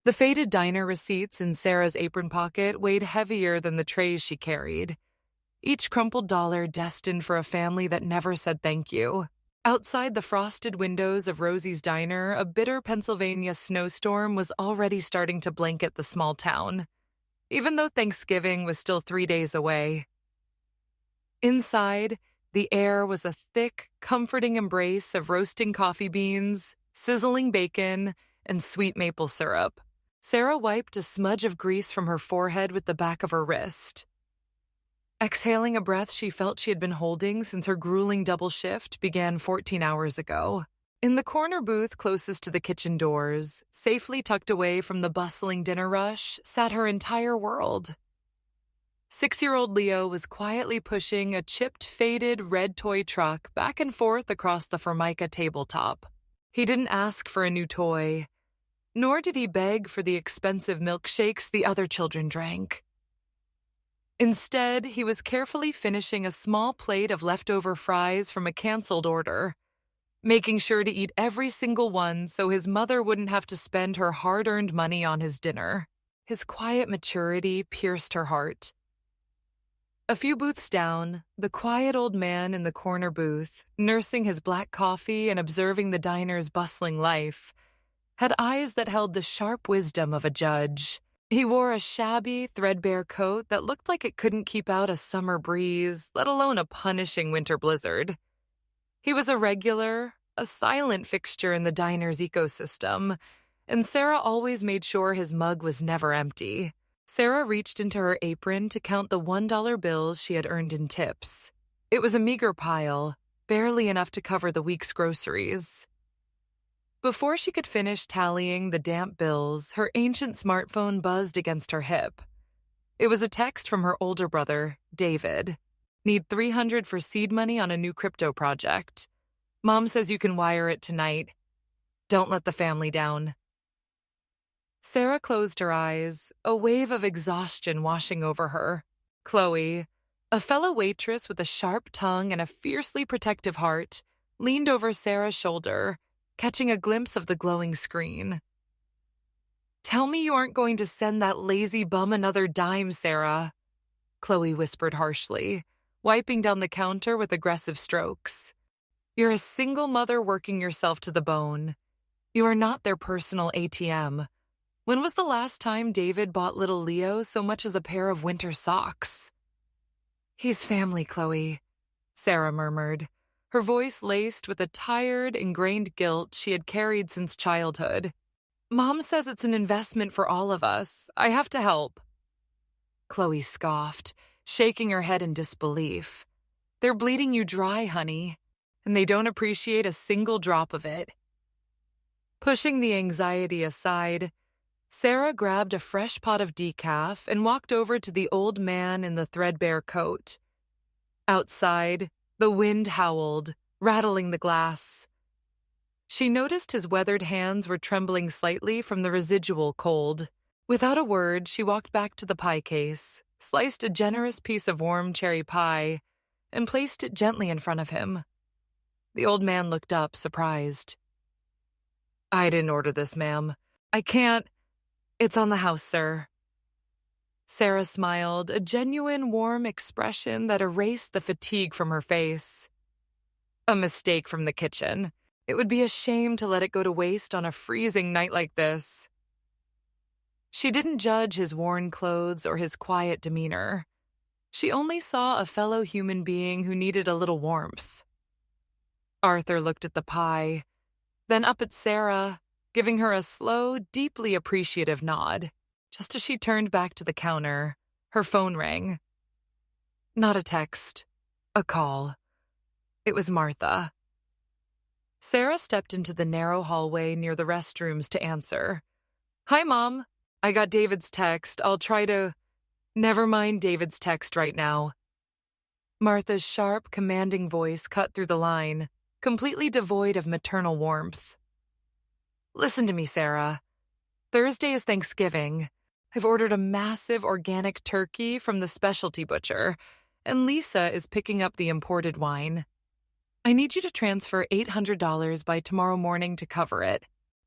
The faded diner receipts in Sarah's apron pocket weighed heavier than the trays she carried, each crumpled dollar destined for a family that never said thank you. Outside the frosted windows of Rosie's Diner, a bitter Pennsylvania snowstorm was already starting to blanket the small town, even though Thanksgiving was still 3 days away. Inside, the air was a thick, comforting embrace of roasting coffee beans, sizzling bacon, and sweet maple syrup. Sarah wiped a smudge of grease from her forehead with the back of her wrist. Exhaling a breath she felt she had been holding since her grueling double shift began 14 hours ago. In the corner booth closest to the kitchen doors, safely tucked away from the bustling dinner rush, sat her entire world. 6-year-old Leo was quietly pushing a chipped, faded red toy truck back and forth across the Formica tabletop. He didn't ask for a new toy, nor did he beg for the expensive milkshakes the other children drank. Instead, he was carefully finishing a small plate of leftover fries from a canceled order, making sure to eat every single one so his mother wouldn't have to spend her hard-earned money on his dinner. His quiet maturity pierced her heart. A few booths down, the quiet old man in the corner booth, nursing his black coffee and observing the diner's bustling life, had eyes that held the sharp wisdom of a judge. He wore a shabby, threadbare coat that looked like it couldn't keep out a summer breeze, let alone a punishing winter blizzard. He was a regular, a silent fixture in the diner's ecosystem, and Sarah always made sure his mug was never empty. Sarah reached into her apron to count the $1 bills she had earned in tips. It was a meager pile, barely enough to cover the week's groceries. Before she could finish tallying the damp bills, her ancient smartphone buzzed against her hip. It was a text from her older brother, David. Need $300 for seed money on a new crypto project. Mom says you can wire it tonight. Don't let the family down. Sarah closed her eyes, a wave of exhaustion washing over her. Chloe, a fellow waitress with a sharp tongue and a fiercely protective heart, leaned over Sarah's shoulder, catching a glimpse of the glowing screen. "Tell me you aren't going to send that lazy bum another dime, Sarah," Chloe whispered harshly, wiping down the counter with aggressive strokes. "You're a single mother working yourself to the bone. You are not their personal ATM. When was the last time David bought little Leo so much as a pair of winter socks?" "He's family, Chloe," Sarah murmured, her voice laced with a tired, ingrained guilt she had carried since childhood. "Mom says it's an investment for all of us. I have to help." Chloe scoffed, shaking her head in disbelief. "They're bleeding you dry, honey, and they don't appreciate a single drop of it." Pushing the anxiety aside, Sarah grabbed a fresh pot of decaf and walked over to the old man in the threadbare coat. Outside, the wind howled, rattling the glass. She noticed his weathered hands were trembling slightly from the residual cold. Without a word, she walked back to the pie case, sliced a generous piece of warm cherry pie, and placed it gently in front of him. The old man looked up, surprised. "I didn't order this, ma'am. I can't. It's on the house, sir." Sarah smiled, a genuine, warm expression that erased the fatigue from her face. "A mistake from the kitchen. It would be a shame to let it go to waste on a freezing night like this." She didn't judge his worn clothes or his quiet demeanor. She only saw a fellow human being who needed a little warmth. Arthur looked at the pie, then up at Sarah, giving her a slow, deeply appreciative nod. Just as she turned back to the counter, her phone rang. Not a text, a call. It was Martha. Sarah stepped into the narrow hallway near the restrooms to answer. "Hi, Mom. I got David's text. I'll try to—" "Never mind David's text right now." Martha's sharp, commanding voice cut through the line, completely devoid of maternal warmth. "Listen to me, Sarah. Thursday is Thanksgiving. I've ordered a massive organic turkey from the specialty butcher, and Lisa is picking up the imported wine. I need you to transfer $800 by tomorrow morning to cover it.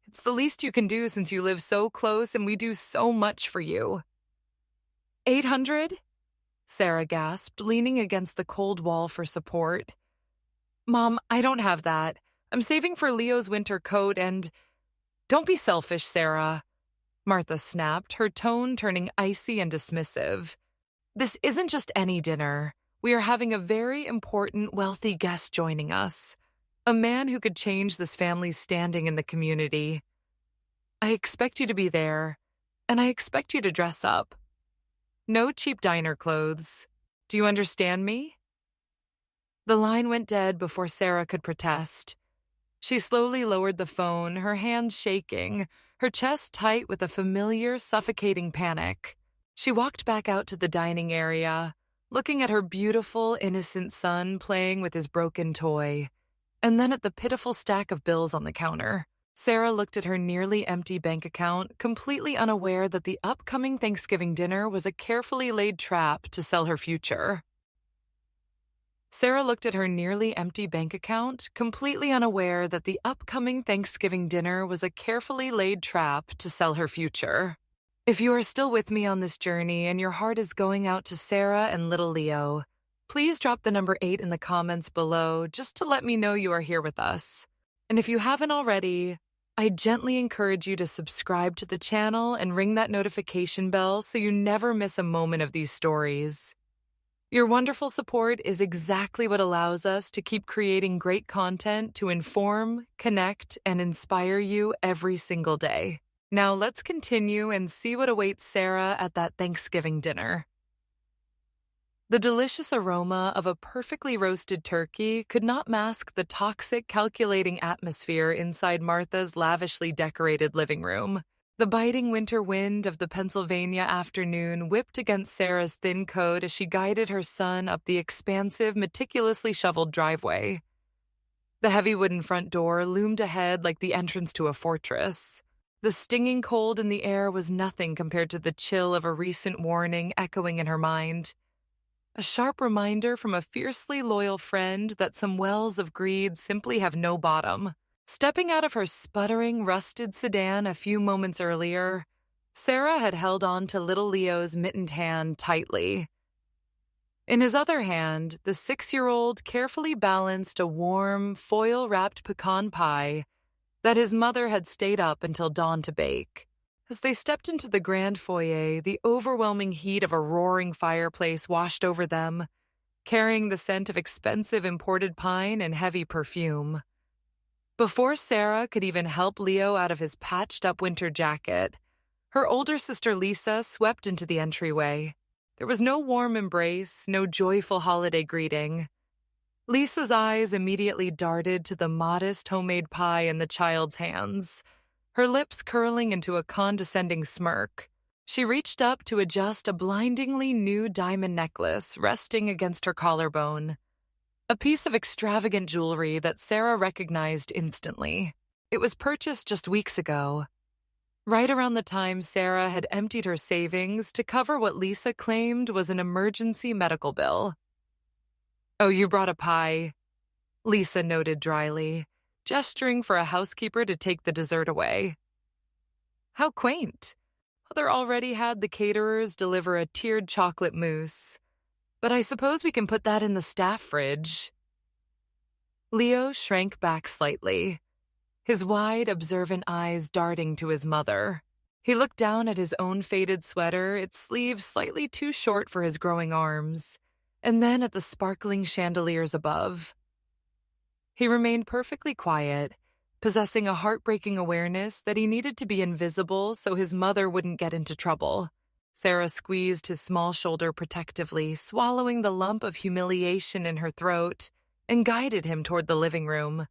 It's the least you can do since you live so close and we do so much for you. 800? Sarah gasped, leaning against the cold wall for support. Mom, I don't have that. I'm saving for Leo's winter coat and— Don't be selfish, Sarah, Martha snapped, her tone turning icy and dismissive. This isn't just any dinner. We are having a very important, wealthy guest joining us. A man who could change this family's standing in the community. I expect you to be there, and I expect you to dress up. No cheap diner clothes. Do you understand me? The line went dead before Sarah could protest. She slowly lowered the phone, her hands shaking, her chest tight with a familiar, suffocating panic. She walked back out to the dining area, looking at her beautiful, innocent son playing with his broken toy, and then at the pitiful stack of bills on the counter. Sarah looked at her nearly empty bank account, completely unaware that the upcoming Thanksgiving dinner was a carefully laid trap to sell her future. Sarah looked at her nearly empty bank account, completely unaware that the upcoming Thanksgiving dinner was a carefully laid trap to sell her future. If you are still with me on this journey and your heart is going out to Sarah and little Leo, please drop the number 8 in the comments below just to let me know you are here with us. And if you haven't already, I gently encourage you to subscribe to the channel and ring that notification bell so you never miss a moment of these stories. Your wonderful support is exactly what allows us to keep creating great content to inform, connect, and inspire you every single day. Now let's continue and see what awaits Sarah at that Thanksgiving dinner. The delicious aroma of a perfectly roasted turkey could not mask the toxic, calculating atmosphere inside Martha's lavishly decorated living room. The biting winter wind of the Pennsylvania afternoon whipped against Sarah's thin coat as she guided her son up the expansive, meticulously shoveled driveway. The heavy wooden front door loomed ahead like the entrance to a fortress. The stinging cold in the air was nothing compared to the chill of a recent warning echoing in her mind. A sharp reminder from a fiercely loyal friend that some wells of greed simply have no bottom. Stepping out of her sputtering, rusted sedan a few moments earlier, Sarah had held on to little Leo's mittened hand tightly. In his other hand, the 6-year-old carefully balanced a warm, foil-wrapped pecan pie that his mother had stayed up until dawn to bake. As they stepped into the grand foyer, the overwhelming heat of a roaring fireplace washed over them, carrying the scent of expensive imported pine and heavy perfume. Before Sarah could even help Leo out of his patched-up winter jacket, her older sister Lisa swept into the entryway. There was no warm embrace, no joyful holiday greeting. Lisa's eyes immediately darted to the modest homemade pie in the child's hands, her lips curling into a condescending smirk. She reached up to adjust a blindingly new diamond necklace resting against her collarbone. A piece of extravagant jewelry that Sarah recognized instantly. It was purchased just weeks ago, right around the time Sarah had emptied her savings to cover what Lisa claimed was an emergency medical bill. "Oh, you brought a pie," Lisa noted dryly, gesturing for a housekeeper to take the dessert away. How quaint. Mother already had the caterers deliver a tiered chocolate mousse. But I suppose we can put that in the staff fridge. Leo shrank back slightly, his wide, observant eyes darting to his mother. He looked down at his own faded sweater, its sleeves slightly too short for his growing arms, and then at the sparkling chandeliers above. He remained perfectly quiet, possessing a heartbreaking awareness that he needed to be invisible so his mother wouldn't get into trouble. Sarah squeezed his small shoulder protectively, swallowing the lump of humiliation in her throat, and guided him toward the living room.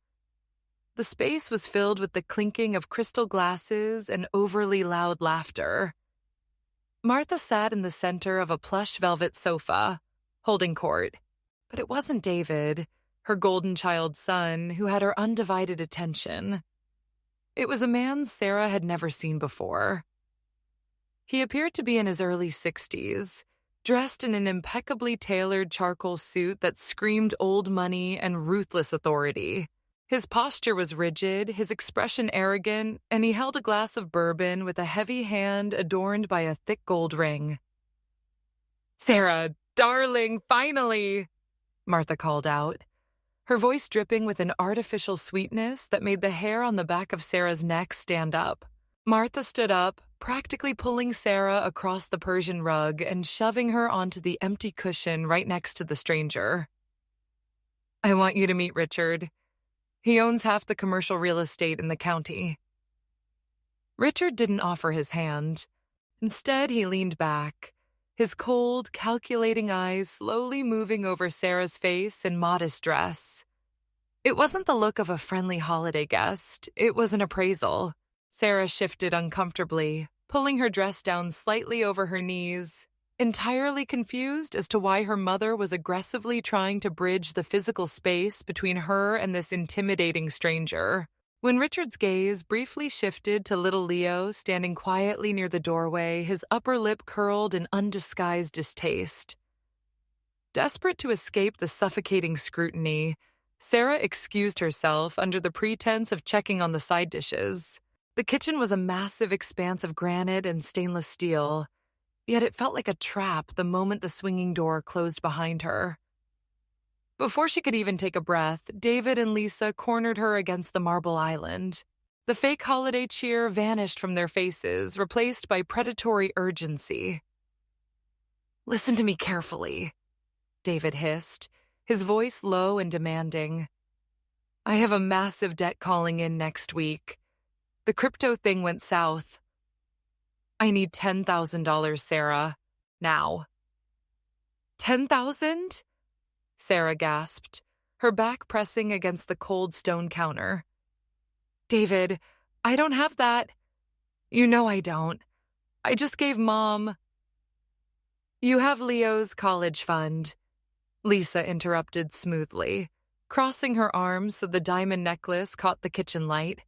The space was filled with the clinking of crystal glasses and overly loud laughter. Martha sat in the center of a plush velvet sofa, holding court. But it wasn't David, her golden child son, who had her undivided attention. It was a man Sarah had never seen before. He appeared to be in his early 60s, dressed in an impeccably tailored charcoal suit that screamed old money and ruthless authority. His posture was rigid, his expression arrogant, and he held a glass of bourbon with a heavy hand adorned by a thick gold ring. "Sarah, darling, finally!" Martha called out, her voice dripping with an artificial sweetness that made the hair on the back of Sarah's neck stand up. Martha stood up, practically pulling Sarah across the Persian rug and shoving her onto the empty cushion right next to the stranger. "I want you to meet Richard. He owns half the commercial real estate in the county." Richard didn't offer his hand. Instead, he leaned back, his cold, calculating eyes slowly moving over Sarah's face in modest dress. It wasn't the look of a friendly holiday guest, it was an appraisal. Sarah shifted uncomfortably, pulling her dress down slightly over her knees, entirely confused as to why her mother was aggressively trying to bridge the physical space between her and this intimidating stranger. When Richard's gaze briefly shifted to little Leo standing quietly near the doorway, his upper lip curled in undisguised distaste. Desperate to escape the suffocating scrutiny, Sarah excused herself under the pretense of checking on the side dishes. The kitchen was a massive expanse of granite and stainless steel, yet it felt like a trap the moment the swinging door closed behind her. Before she could even take a breath, David and Lisa cornered her against the marble island. The fake holiday cheer vanished from their faces, replaced by predatory urgency. "Listen to me carefully," David hissed, his voice low and demanding. "I have a massive debt calling in next week. The crypto thing went south. I need $10,000, Sarah. Now." "10,000?" Sarah gasped, her back pressing against the cold stone counter. "David, I don't have that." "You know I don't. I just gave Mom." "You have Leo's college fund," Lisa interrupted smoothly, crossing her arms so the diamond necklace caught the kitchen light.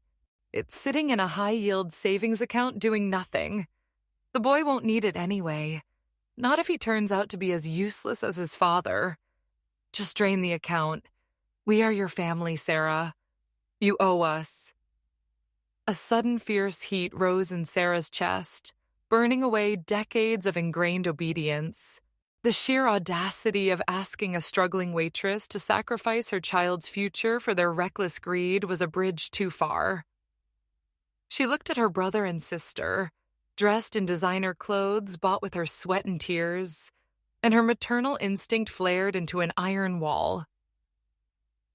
"It's sitting in a high-yield savings account doing nothing. The boy won't need it anyway. Not if he turns out to be as useless as his father. Just drain the account. We are your family, Sarah. You owe us." A sudden fierce heat rose in Sarah's chest, burning away decades of ingrained obedience. The sheer audacity of asking a struggling waitress to sacrifice her child's future for their reckless greed was a bridge too far. She looked at her brother and sister, dressed in designer clothes bought with her sweat and tears, and her maternal instinct flared into an iron wall.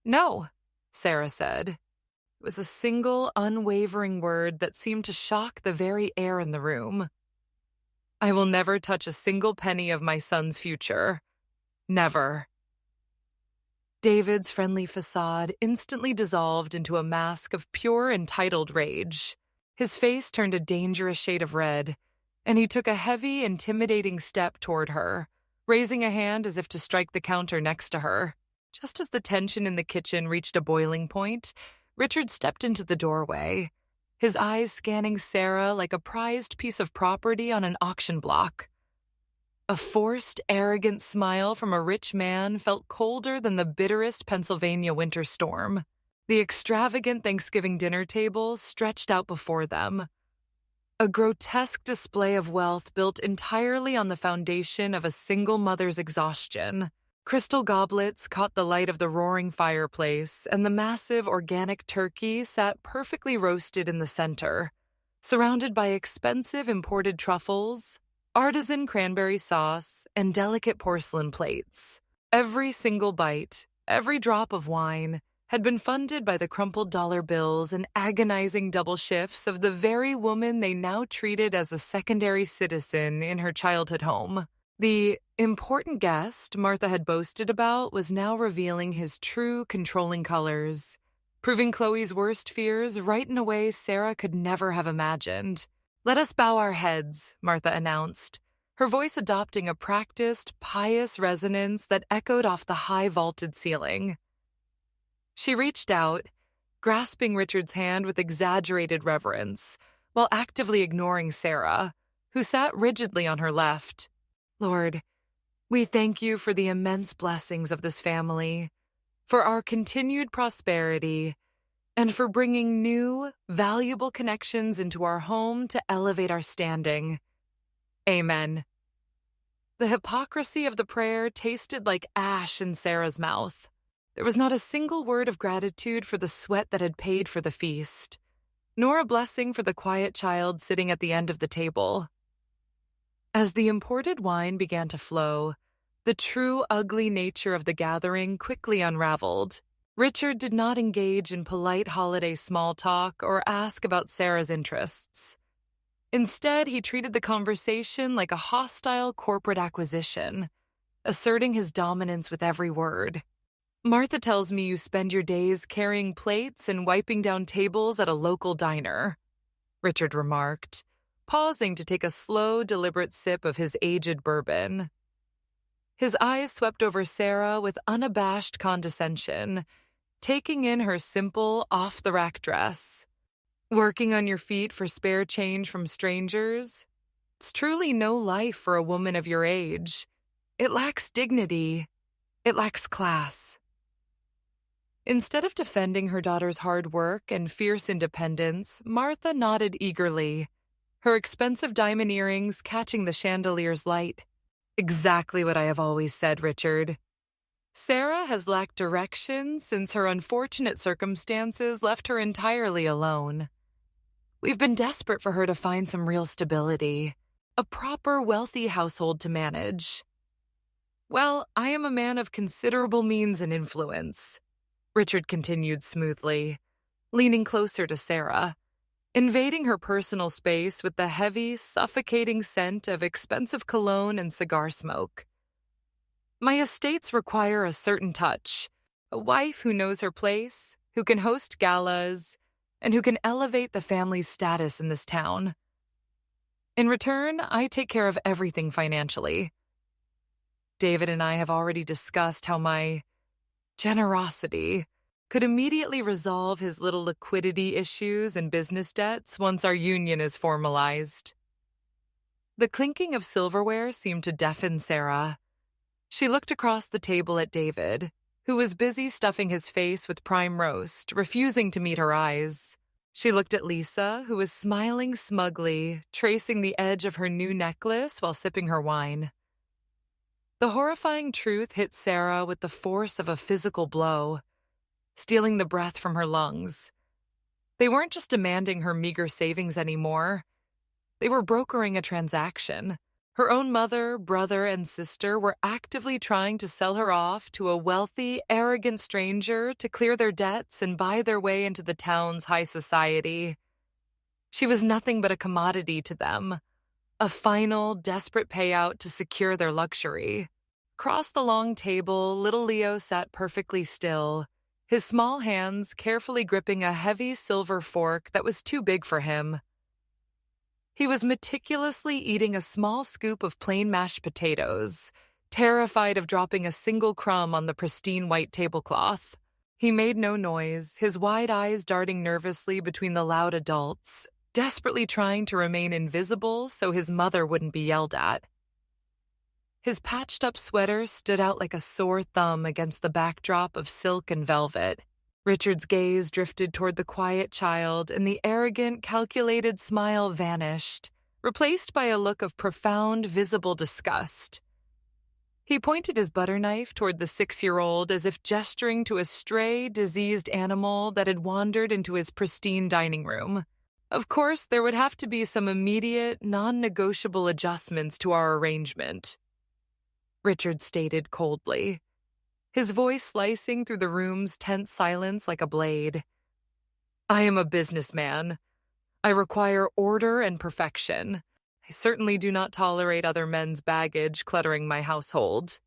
"No," Sarah said. It was a single, unwavering word that seemed to shock the very air in the room. "I will never touch a single penny of my son's future. Never." David's friendly facade instantly dissolved into a mask of pure entitled rage. His face turned a dangerous shade of red, and he took a heavy, intimidating step toward her, raising a hand as if to strike the counter next to her. Just as the tension in the kitchen reached a boiling point, Richard stepped into the doorway, his eyes scanning Sarah like a prized piece of property on an auction block. A forced, arrogant smile from a rich man felt colder than the bitterest Pennsylvania winter storm. The extravagant Thanksgiving dinner table stretched out before them, a grotesque display of wealth built entirely on the foundation of a single mother's exhaustion. Crystal goblets caught the light of the roaring fireplace, and the massive organic turkey sat perfectly roasted in the center, surrounded by expensive imported truffles, artisan cranberry sauce, and delicate porcelain plates. Every single bite, every drop of wine, had been funded by the crumpled dollar bills and agonizing double shifts of the very woman they now treated as a secondary citizen in her childhood home. The important guest Martha had boasted about was now revealing his true controlling colors, proving Chloe's worst fears right in a way Sarah could never have imagined. "Let us bow our heads," Martha announced, her voice adopting a practiced, pious resonance that echoed off the high vaulted ceiling. She reached out, grasping Richard's hand with exaggerated reverence, while actively ignoring Sarah, who sat rigidly on her left. "Lord, we thank you for the immense blessings of this family, for our continued prosperity, and for bringing new, valuable connections into our home to elevate our standing. Amen. The hypocrisy of the prayer tasted like ash in Sarah's mouth. There was not a single word of gratitude for the sweat that had paid for the feast, nor a blessing for the quiet child sitting at the end of the table. As the imported wine began to flow, the true ugly nature of the gathering quickly unraveled. Richard did not engage in polite holiday small talk or ask about Sarah's interests. Instead, he treated the conversation like a hostile corporate acquisition, asserting his dominance with every word. Martha tells me you spend your days carrying plates and wiping down tables at a local diner, Richard remarked, pausing to take a slow, deliberate sip of his aged bourbon. His eyes swept over Sarah with unabashed condescension, taking in her simple, off-the-rack dress. Working on your feet for spare change from strangers? It's truly no life for a woman of your age. It lacks dignity. It lacks class. Instead of defending her daughter's hard work and fierce independence, Martha nodded eagerly, her expensive diamond earrings catching the chandelier's light. Exactly what I have always said, Richard. Sarah has lacked direction since her unfortunate circumstances left her entirely alone. We've been desperate for her to find some real stability, a proper, wealthy household to manage. Well, I am a man of considerable means and influence, Richard continued smoothly, leaning closer to Sarah, invading her personal space with the heavy, suffocating scent of expensive cologne and cigar smoke. My estates require a certain touch, a wife who knows her place, who can host galas, and who can elevate the family's status in this town. In return, I take care of everything financially. David and I have already discussed how my generosity could immediately resolve his little liquidity issues and business debts once our union is formalized. The clinking of silverware seemed to deafen Sarah. She looked across the table at David, who was busy stuffing his face with prime roast, refusing to meet her eyes. She looked at Lisa, who was smiling smugly, tracing the edge of her new necklace while sipping her wine. The horrifying truth hit Sarah with the force of a physical blow, stealing the breath from her lungs. They weren't just demanding her meager savings anymore. They were brokering a transaction. Her own mother, brother, and sister were actively trying to sell her off to a wealthy, arrogant stranger to clear their debts and buy their way into the town's high society. She was nothing but a commodity to them, a final, desperate payout to secure their luxury. Across the long table, little Leo sat perfectly still, his small hands carefully gripping a heavy silver fork that was too big for him. He was meticulously eating a small scoop of plain mashed potatoes, terrified of dropping a single crumb on the pristine white tablecloth. He made no noise, his wide eyes darting nervously between the loud adults, desperately trying to remain invisible so his mother wouldn't be yelled at. His patched-up sweater stood out like a sore thumb against the backdrop of silk and velvet. Richard's gaze drifted toward the quiet child, and the arrogant, calculated smile vanished, replaced by a look of profound, visible disgust. He pointed his butter knife toward the 6-year-old as if gesturing to a stray, diseased animal that had wandered into his pristine dining room. Of course, there would have to be some immediate, non-negotiable adjustments to our arrangement, Richard stated coldly, his voice slicing through the room's tense silence like a blade. I am a businessman. I require order and perfection. I certainly do not tolerate other men's baggage cluttering my household.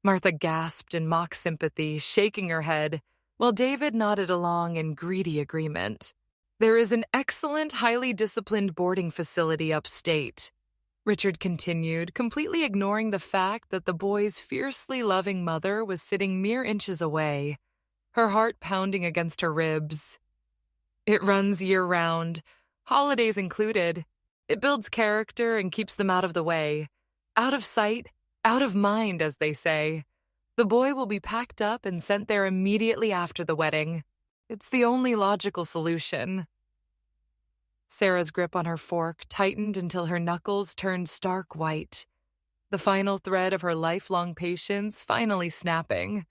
Martha gasped in mock sympathy, shaking her head, while David nodded along in greedy agreement. There is an excellent, highly disciplined boarding facility upstate, Richard continued, completely ignoring the fact that the boy's fiercely loving mother was sitting mere inches away, her heart pounding against her ribs. It runs year-round, holidays included. It builds character and keeps them out of the way. Out of sight, out of mind, as they say. The boy will be packed up and sent there immediately after the wedding. It's the only logical solution. Sarah's grip on her fork tightened until her knuckles turned stark white, the final thread of her lifelong patience finally snapping.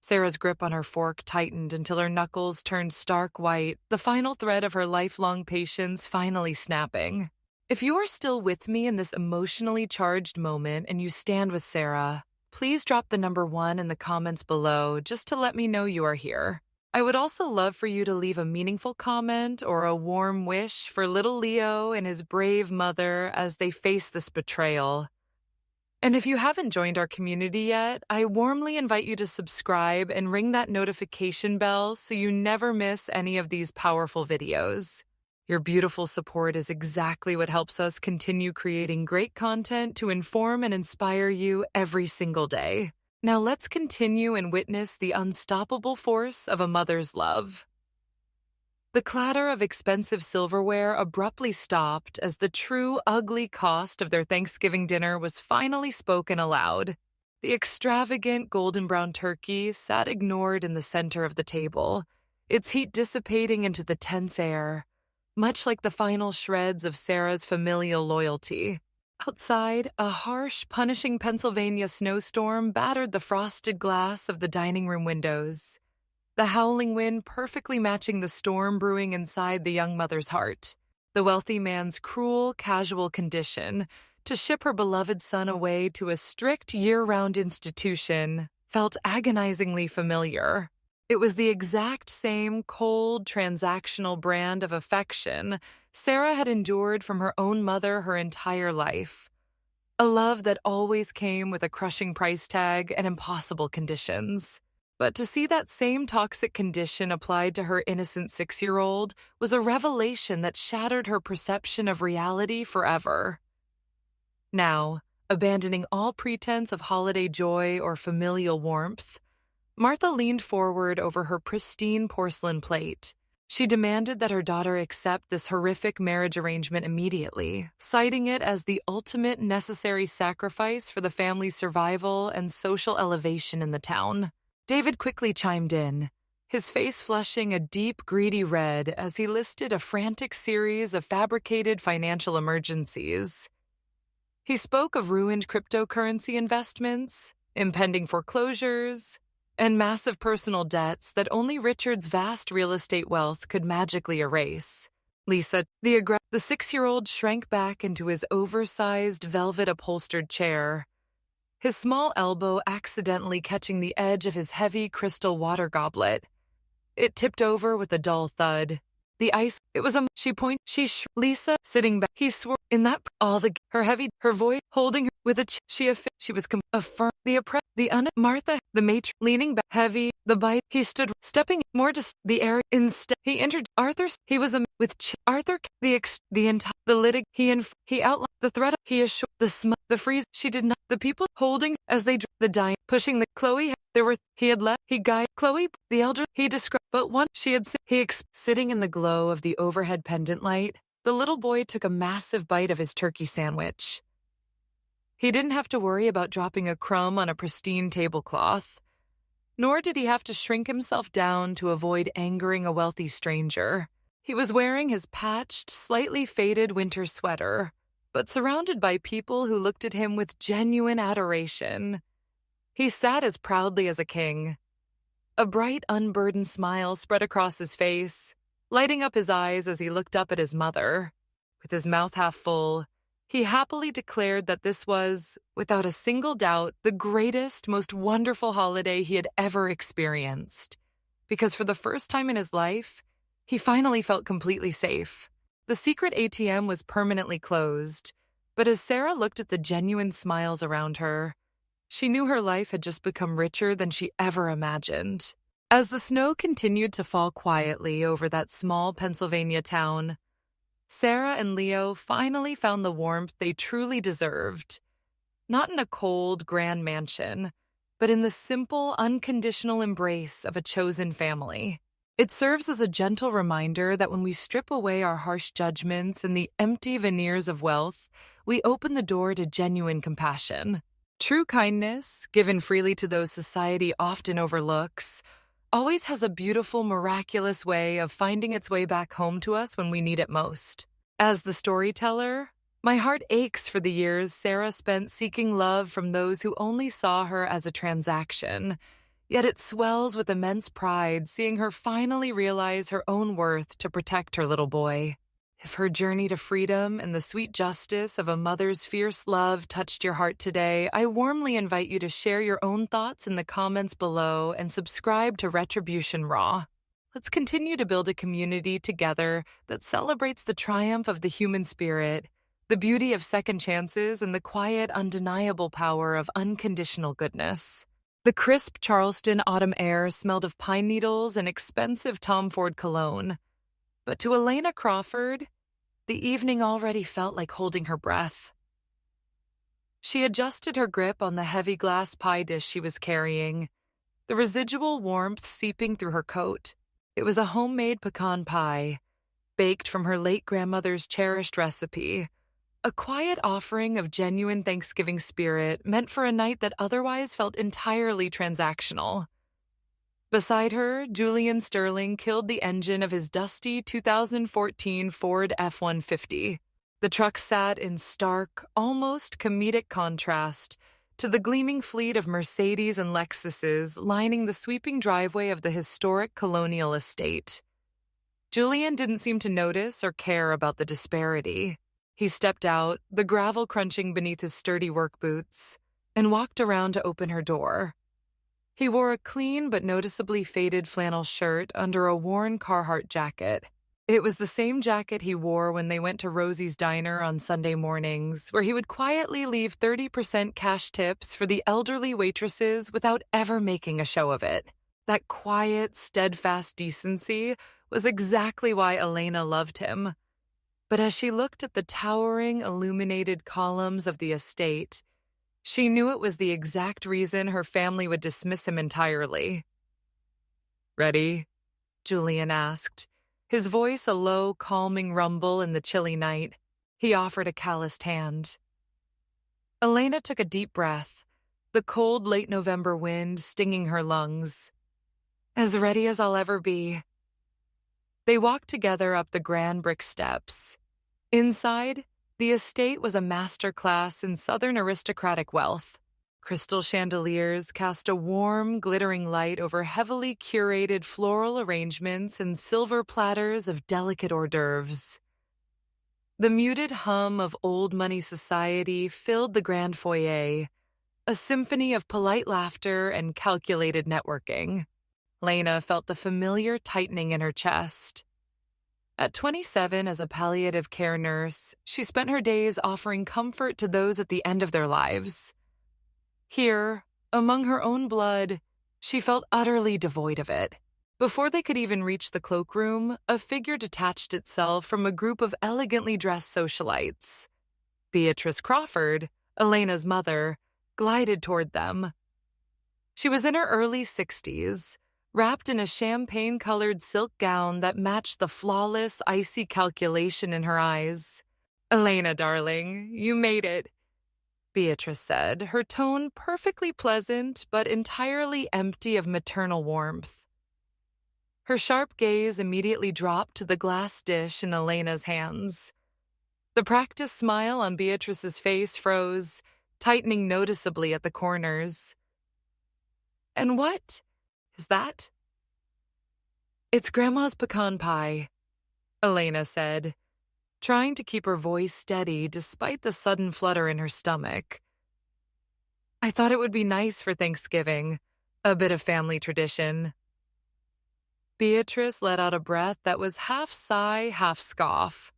Sarah's grip on her fork tightened until her knuckles turned stark white, the final thread of her lifelong patience finally snapping. If you are still with me in this emotionally charged moment and you stand with Sarah, please drop the number 1 in the comments below just to let me know you are here. I would also love for you to leave a meaningful comment or a warm wish for little Leo and his brave mother as they face this betrayal. And if you haven't joined our community yet, I warmly invite you to subscribe and ring that notification bell so you never miss any of these powerful videos. Your beautiful support is exactly what helps us continue creating great content to inform and inspire you every single day. Now let's continue and witness the unstoppable force of a mother's love. The clatter of expensive silverware abruptly stopped as the true ugly cost of their Thanksgiving dinner was finally spoken aloud. The extravagant golden brown turkey sat ignored in the center of the table, its heat dissipating into the tense air, much like the final shreds of Sarah's familial loyalty. Outside, a harsh, punishing Pennsylvania snowstorm battered the frosted glass of the dining room windows, the howling wind perfectly matching the storm brewing inside the young mother's heart. The wealthy man's cruel, casual condition to ship her beloved son away to a strict year-round institution felt agonizingly familiar. It was the exact same cold, transactional brand of affection Sarah had endured from her own mother her entire life. A love that always came with a crushing price tag and impossible conditions. But to see that same toxic condition applied to her innocent 6-year-old was a revelation that shattered her perception of reality forever. Now, abandoning all pretense of holiday joy or familial warmth, Martha leaned forward over her pristine porcelain plate. She demanded that her daughter accept this horrific marriage arrangement immediately, citing it as the ultimate necessary sacrifice for the family's survival and social elevation in the town. David quickly chimed in, his face flushing a deep, greedy red as he listed a frantic series of fabricated financial emergencies. He spoke of ruined cryptocurrency investments, impending foreclosures, and massive personal debts that only Richard's vast real estate wealth could magically erase. Lisa, the 6-year-old, shrank back into his oversized, velvet-upholstered chair, his small elbow accidentally catching the edge of his heavy crystal water goblet. It tipped over with a dull thud. The ice, it was a, Lisa, sitting back, he swore, in that, her voice, holding her, with a, she was, affirm, Martha, the matron, leaning back, heavy, the bite, he stood, stepping, more just, the air, instead, he entered, he was a, with, Arthur, the entire, the litig, he outlined, the threat, he assured, the freeze, she did not, the people, holding, as they, the dying, pushing the, Chloe, there were, he had left, he guided, Chloe, the elder, he described, but one, she had, sitting in the glow of the overhead pendant light, the little boy took a massive bite of his turkey sandwich. He didn't have to worry about dropping a crumb on a pristine tablecloth, nor did he have to shrink himself down to avoid angering a wealthy stranger. He was wearing his patched, slightly faded winter sweater, but surrounded by people who looked at him with genuine adoration. He sat as proudly as a king. A bright, unburdened smile spread across his face, lighting up his eyes as he looked up at his mother. With his mouth half full, he happily declared that this was, without a single doubt, the greatest, most wonderful holiday he had ever experienced. Because for the first time in his life, he finally felt completely safe. The secret ATM was permanently closed, but as Sarah looked at the genuine smiles around her, she knew her life had just become richer than she ever imagined. As the snow continued to fall quietly over that small Pennsylvania town, Sarah and Leo finally found the warmth they truly deserved. Not in a cold, grand mansion, but in the simple, unconditional embrace of a chosen family. It serves as a gentle reminder that when we strip away our harsh judgments and the empty veneers of wealth, we open the door to genuine compassion. True kindness, given freely to those society often overlooks, always has a beautiful, miraculous way of finding its way back home to us when we need it most. As the storyteller, my heart aches for the years Sarah spent seeking love from those who only saw her as a transaction. Yet it swells with immense pride seeing her finally realize her own worth to protect her little boy. If her journey to freedom and the sweet justice of a mother's fierce love touched your heart today, I warmly invite you to share your own thoughts in the comments below and subscribe to Retribution Raw. Let's continue to build a community together that celebrates the triumph of the human spirit, the beauty of second chances, and the quiet, undeniable power of unconditional goodness. The crisp Charleston autumn air smelled of pine needles and expensive Tom Ford cologne. But to Elena Crawford, the evening already felt like holding her breath. She adjusted her grip on the heavy glass pie dish she was carrying, the residual warmth seeping through her coat. It was a homemade pecan pie, baked from her late grandmother's cherished recipe, a quiet offering of genuine Thanksgiving spirit meant for a night that otherwise felt entirely transactional. Beside her, Julian Sterling killed the engine of his dusty 2014 Ford F-150. The truck sat in stark, almost comedic contrast to the gleaming fleet of Mercedes and Lexuses lining the sweeping driveway of the historic colonial estate. Julian didn't seem to notice or care about the disparity. He stepped out, the gravel crunching beneath his sturdy work boots, and walked around to open her door. He wore a clean but noticeably faded flannel shirt under a worn Carhartt jacket. It was the same jacket he wore when they went to Rosie's Diner on Sunday mornings, where he would quietly leave 30% cash tips for the elderly waitresses without ever making a show of it. That quiet, steadfast decency was exactly why Elena loved him. But as she looked at the towering, illuminated columns of the estate, she knew it was the exact reason her family would dismiss him entirely. "Ready?" Julian asked, his voice a low, calming rumble in the chilly night. He offered a calloused hand. Elena took a deep breath, the cold late November wind stinging her lungs. "As ready as I'll ever be." They walked together up the grand brick steps. Inside, the estate was a masterclass in Southern aristocratic wealth. Crystal chandeliers cast a warm, glittering light over heavily curated floral arrangements and silver platters of delicate hors d'oeuvres. The muted hum of old money society filled the grand foyer, a symphony of polite laughter and calculated networking. Lena felt the familiar tightening in her chest. At 27, as a palliative care nurse, she spent her days offering comfort to those at the end of their lives. Here, among her own blood, she felt utterly devoid of it. Before they could even reach the cloakroom, a figure detached itself from a group of elegantly dressed socialites. Beatrice Crawford, Elena's mother, glided toward them. She was in her early 60s, wrapped in a champagne-colored silk gown that matched the flawless, icy calculation in her eyes. "Elena, darling, you made it," Beatrice said, her tone perfectly pleasant but entirely empty of maternal warmth. Her sharp gaze immediately dropped to the glass dish in Elena's hands. The practiced smile on Beatrice's face froze, tightening noticeably at the corners. "And what is that?" "It's Grandma's pecan pie," Elena said, trying to keep her voice steady despite the sudden flutter in her stomach. "I thought it would be nice for Thanksgiving, a bit of family tradition." Beatrice let out a breath that was half sigh, half scoff.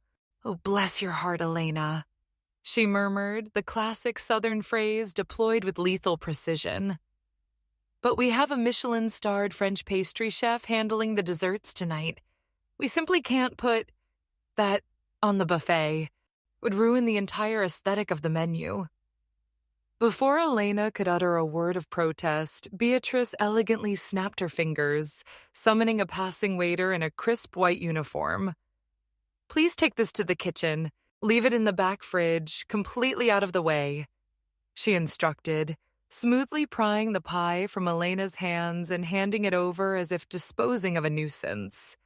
"Oh, bless your heart, Elena," she murmured, the classic Southern phrase deployed with lethal precision. "But we have a Michelin-starred French pastry chef handling the desserts tonight. We simply can't put that on the buffet. It would ruin the entire aesthetic of the menu." Before Elena could utter a word of protest, Beatrice elegantly snapped her fingers, summoning a passing waiter in a crisp white uniform. "Please take this to the kitchen. Leave it in the back fridge, completely out of the way," she instructed, smoothly prying the pie from Elena's hands and handing it over as if disposing of a nuisance.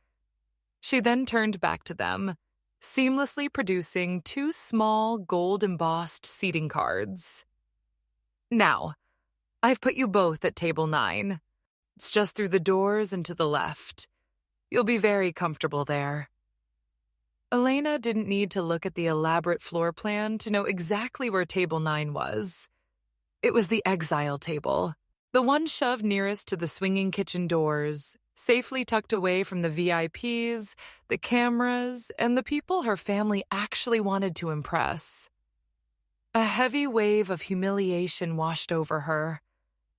She then turned back to them, seamlessly producing two small gold-embossed seating cards. Now, I've put you both at table 9. It's just through the doors and to the left. You'll be very comfortable there. Elena didn't need to look at the elaborate floor plan to know exactly where table 9 was. It was the exile table, the one shoved nearest to the swinging kitchen doors, safely tucked away from the VIPs, the cameras, and the people her family actually wanted to impress. A heavy wave of humiliation washed over her,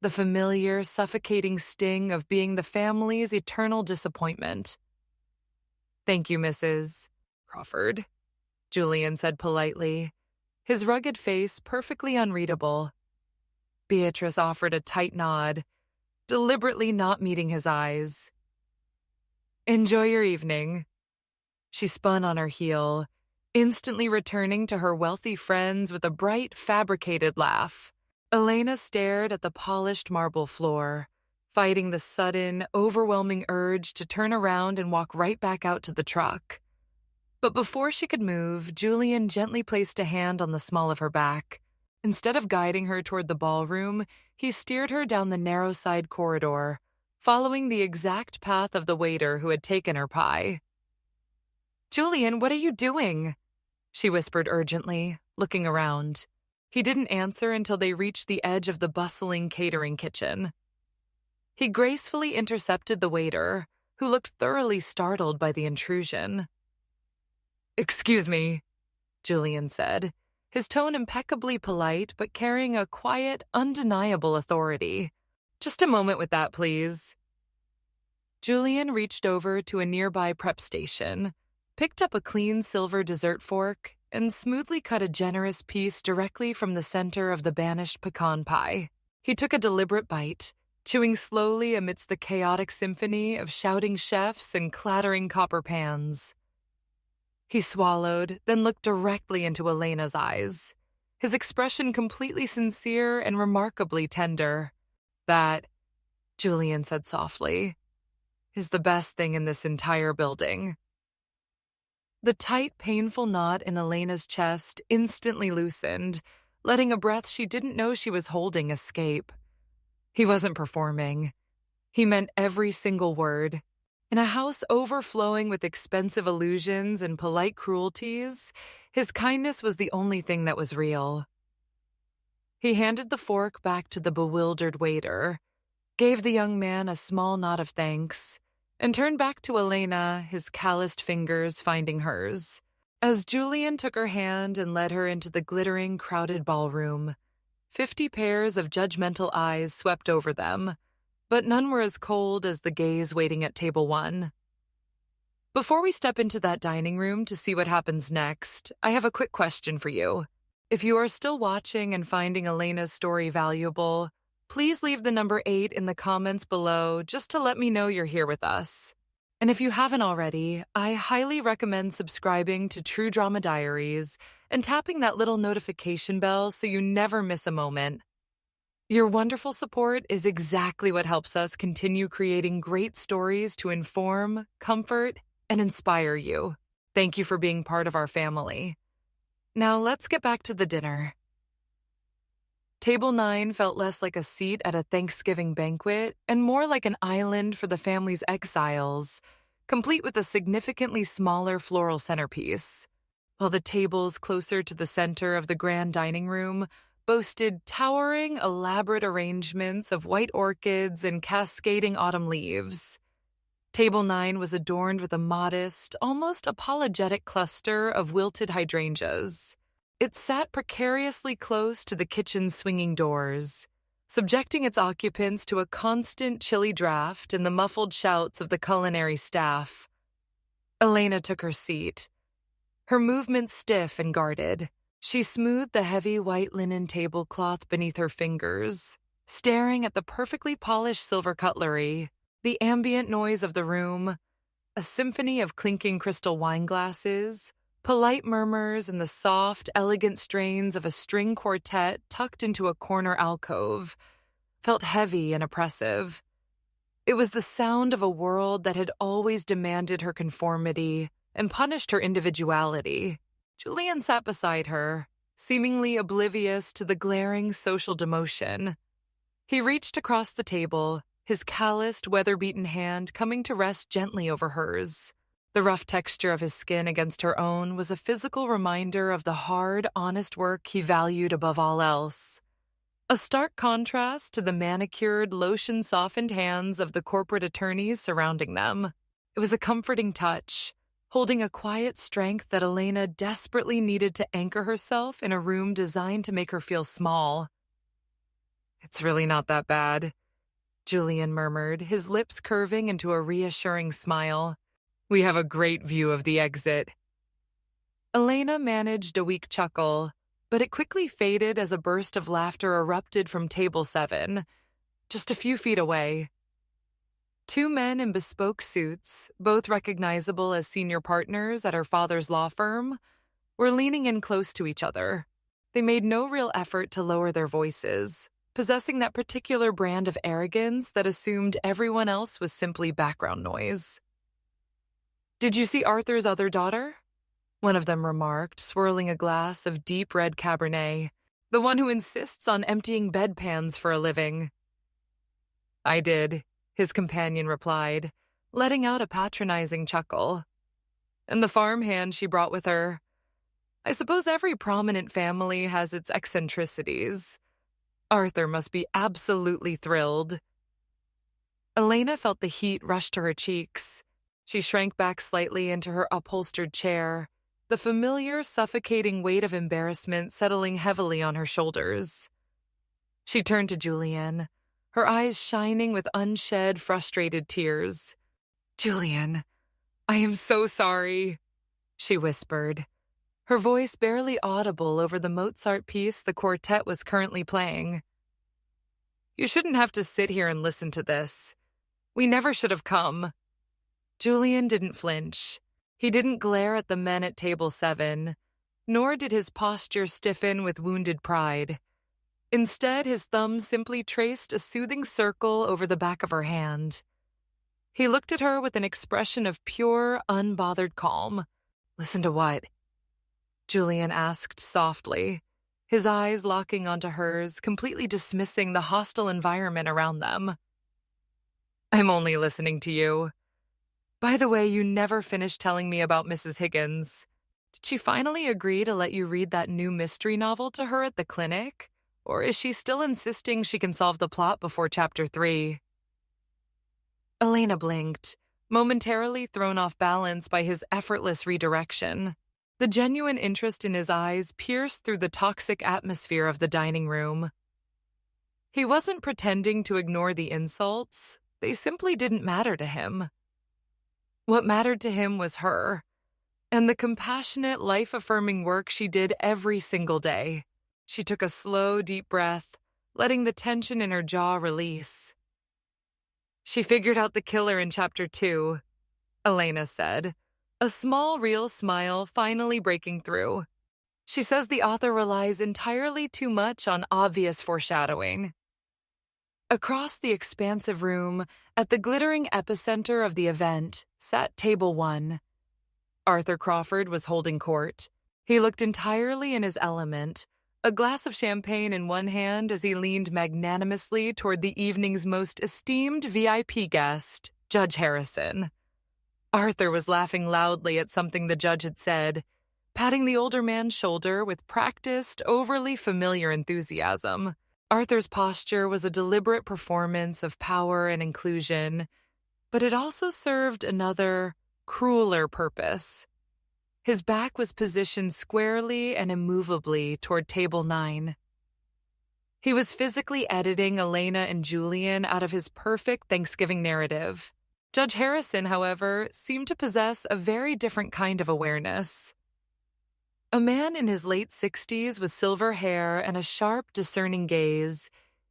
the familiar, suffocating sting of being the family's eternal disappointment. "Thank you, Mrs. Crawford," Julian said politely, his rugged face perfectly unreadable. Beatrice offered a tight nod, deliberately not meeting his eyes. "Enjoy your evening." She spun on her heel, instantly returning to her wealthy friends with a bright, fabricated laugh. Elena stared at the polished marble floor, fighting the sudden, overwhelming urge to turn around and walk right back out to the truck. But before she could move, Julian gently placed a hand on the small of her back. Instead of guiding her toward the ballroom, he steered her down the narrow side corridor, following the exact path of the waiter who had taken her pie. "Julian, what are you doing?" she whispered urgently, looking around. He didn't answer until they reached the edge of the bustling catering kitchen. He gracefully intercepted the waiter, who looked thoroughly startled by the intrusion. "Excuse me," Julian said, his tone impeccably polite but carrying a quiet, undeniable authority. "Just a moment with that, please." Julian reached over to a nearby prep station, picked up a clean silver dessert fork, and smoothly cut a generous piece directly from the center of the banished pecan pie. He took a deliberate bite, chewing slowly amidst the chaotic symphony of shouting chefs and clattering copper pans. He swallowed, then looked directly into Elena's eyes, his expression completely sincere and remarkably tender. "That," Julian said softly, "is the best thing in this entire building." The tight, painful knot in Elena's chest instantly loosened, letting a breath she didn't know she was holding escape. He wasn't performing. He meant every single word. In a house overflowing with expensive illusions and polite cruelties, his kindness was the only thing that was real. He handed the fork back to the bewildered waiter, gave the young man a small nod of thanks, and turned back to Elena, his calloused fingers finding hers. As Julian took her hand and led her into the glittering, crowded ballroom, 50 pairs of judgmental eyes swept over them, but none were as cold as the gaze waiting at table 1. "Before we step into that dining room to see what happens next, I have a quick question for you. If you are still watching and finding Elena's story valuable, please leave the number 8 in the comments below just to let me know you're here with us. And if you haven't already, I highly recommend subscribing to True Drama Diaries and tapping that little notification bell so you never miss a moment. Your wonderful support is exactly what helps us continue creating great stories to inform, comfort, and inspire you. Thank you for being part of our family. Now let's get back to the dinner. Table 9 felt less like a seat at a Thanksgiving banquet and more like an island for the family's exiles, complete with a significantly smaller floral centerpiece, while the tables closer to the center of the grand dining room boasted towering, elaborate arrangements of white orchids and cascading autumn leaves. Table 9 was adorned with a modest, almost apologetic cluster of wilted hydrangeas. It sat precariously close to the kitchen's swinging doors, subjecting its occupants to a constant chilly draft and the muffled shouts of the culinary staff. Elena took her seat, her movements stiff and guarded. She smoothed the heavy white linen tablecloth beneath her fingers, staring at the perfectly polished silver cutlery, the ambient noise of the room, a symphony of clinking crystal wine glasses, Polite murmurs and the soft, elegant strains of a string quartet tucked into a corner alcove felt heavy and oppressive. It was the sound of a world that had always demanded her conformity and punished her individuality. Julian sat beside her, seemingly oblivious to the glaring social demotion. He reached across the table, his calloused, weather-beaten hand coming to rest gently over hers. The rough texture of his skin against her own was a physical reminder of the hard, honest work he valued above all else. A stark contrast to the manicured, lotion-softened hands of the corporate attorneys surrounding them. It was a comforting touch, holding a quiet strength that Elena desperately needed to anchor herself in a room designed to make her feel small. "It's really not that bad," Julian murmured, his lips curving into a reassuring smile. "We have a great view of the exit." Elena managed a weak chuckle, but it quickly faded as a burst of laughter erupted from table 7, just a few feet away. Two men in bespoke suits, both recognizable as senior partners at her father's law firm, were leaning in close to each other. They made no real effort to lower their voices, possessing that particular brand of arrogance that assumed everyone else was simply background noise. "Did you see Arthur's other daughter?" one of them remarked, swirling a glass of deep red Cabernet, "the one who insists on emptying bedpans for a living." "I did," his companion replied, letting out a patronizing chuckle. "And the farmhand she brought with her. I suppose every prominent family has its eccentricities. Arthur must be absolutely thrilled." Elena felt the heat rush to her cheeks. She shrank back slightly into her upholstered chair, the familiar, suffocating weight of embarrassment settling heavily on her shoulders. She turned to Julian, her eyes shining with unshed, frustrated tears. "Julian, I am so sorry," she whispered, her voice barely audible over the Mozart piece the quartet was currently playing. "You shouldn't have to sit here and listen to this. We never should have come." Julian didn't flinch. He didn't glare at the men at table 7, nor did his posture stiffen with wounded pride. Instead, his thumb simply traced a soothing circle over the back of her hand. He looked at her with an expression of pure, unbothered calm. "Listen to what?" Julian asked softly, his eyes locking onto hers, completely dismissing the hostile environment around them. "I'm only listening to you. By the way, you never finished telling me about Mrs. Higgins. Did she finally agree to let you read that new mystery novel to her at the clinic? Or is she still insisting she can solve the plot before chapter 3? Elena blinked, momentarily thrown off balance by his effortless redirection. The genuine interest in his eyes pierced through the toxic atmosphere of the dining room. He wasn't pretending to ignore the insults. They simply didn't matter to him. What mattered to him was her, and the compassionate, life-affirming work she did every single day. She took a slow, deep breath, letting the tension in her jaw release. "She figured out the killer in chapter 2, Elena said, a small, real smile finally breaking through. "She says the author relies entirely too much on obvious foreshadowing." Across the expansive room, at the glittering epicenter of the event, sat table 1. Arthur Crawford was holding court. He looked entirely in his element, a glass of champagne in one hand as he leaned magnanimously toward the evening's most esteemed VIP guest, Judge Harrison. Arthur was laughing loudly at something the judge had said, patting the older man's shoulder with practiced, overly familiar enthusiasm. Arthur's posture was a deliberate performance of power and inclusion, but it also served another, crueler purpose. His back was positioned squarely and immovably toward table 9. He was physically editing Elena and Julian out of his perfect Thanksgiving narrative. Judge Harrison, however, seemed to possess a very different kind of awareness. A man in his late 60s with silver hair and a sharp, discerning gaze,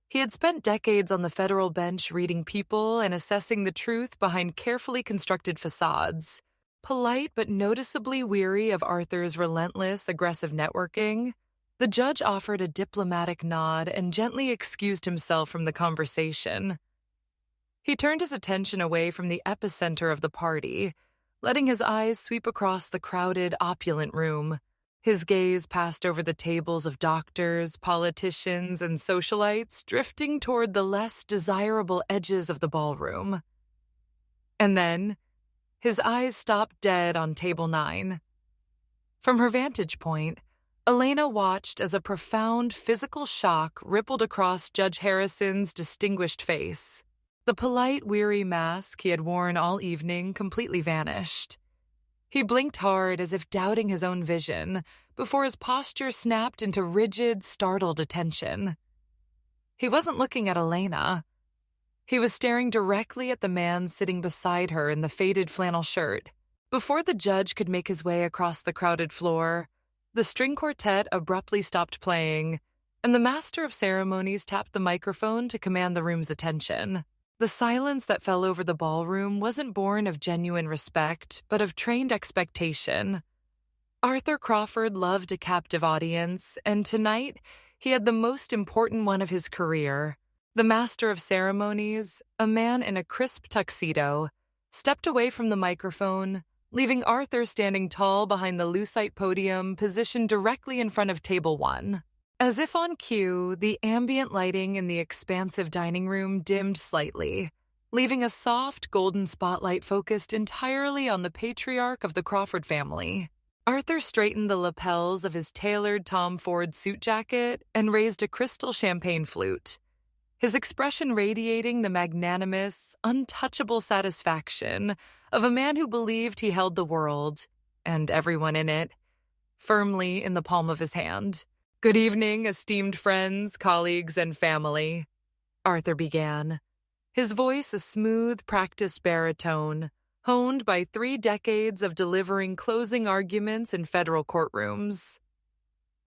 he had spent decades on the federal bench reading people and assessing the truth behind carefully constructed facades. Polite but noticeably weary of Arthur's relentless, aggressive networking, the judge offered a diplomatic nod and gently excused himself from the conversation. He turned his attention away from the epicenter of the party, letting his eyes sweep across the crowded, opulent room. His gaze passed over the tables of doctors, politicians, and socialites, drifting toward the less desirable edges of the ballroom. And then, his eyes stopped dead on table 9. From her vantage point, Elena watched as a profound physical shock rippled across Judge Harrison's distinguished face. The polite, weary mask he had worn all evening completely vanished. He blinked hard as if doubting his own vision before his posture snapped into rigid, startled attention. He wasn't looking at Elena. He was staring directly at the man sitting beside her in the faded flannel shirt. Before the judge could make his way across the crowded floor, the string quartet abruptly stopped playing, and the master of ceremonies tapped the microphone to command the room's attention. The silence that fell over the ballroom wasn't born of genuine respect, but of trained expectation. Arthur Crawford loved a captive audience, and tonight he had the most important one of his career. The master of ceremonies, a man in a crisp tuxedo, stepped away from the microphone, leaving Arthur standing tall behind the lucite podium positioned directly in front of table 1. As if on cue, the ambient lighting in the expansive dining room dimmed slightly, leaving a soft golden spotlight focused entirely on the patriarch of the Crawford family. Arthur straightened the lapels of his tailored Tom Ford suit jacket and raised a crystal champagne flute, his expression radiating the magnanimous, untouchable satisfaction of a man who believed he held the world, and everyone in it, firmly in the palm of his hand. "Good evening, esteemed friends, colleagues, and family," Arthur began, his voice a smooth, practiced baritone, honed by 3 decades of delivering closing arguments in federal courtrooms.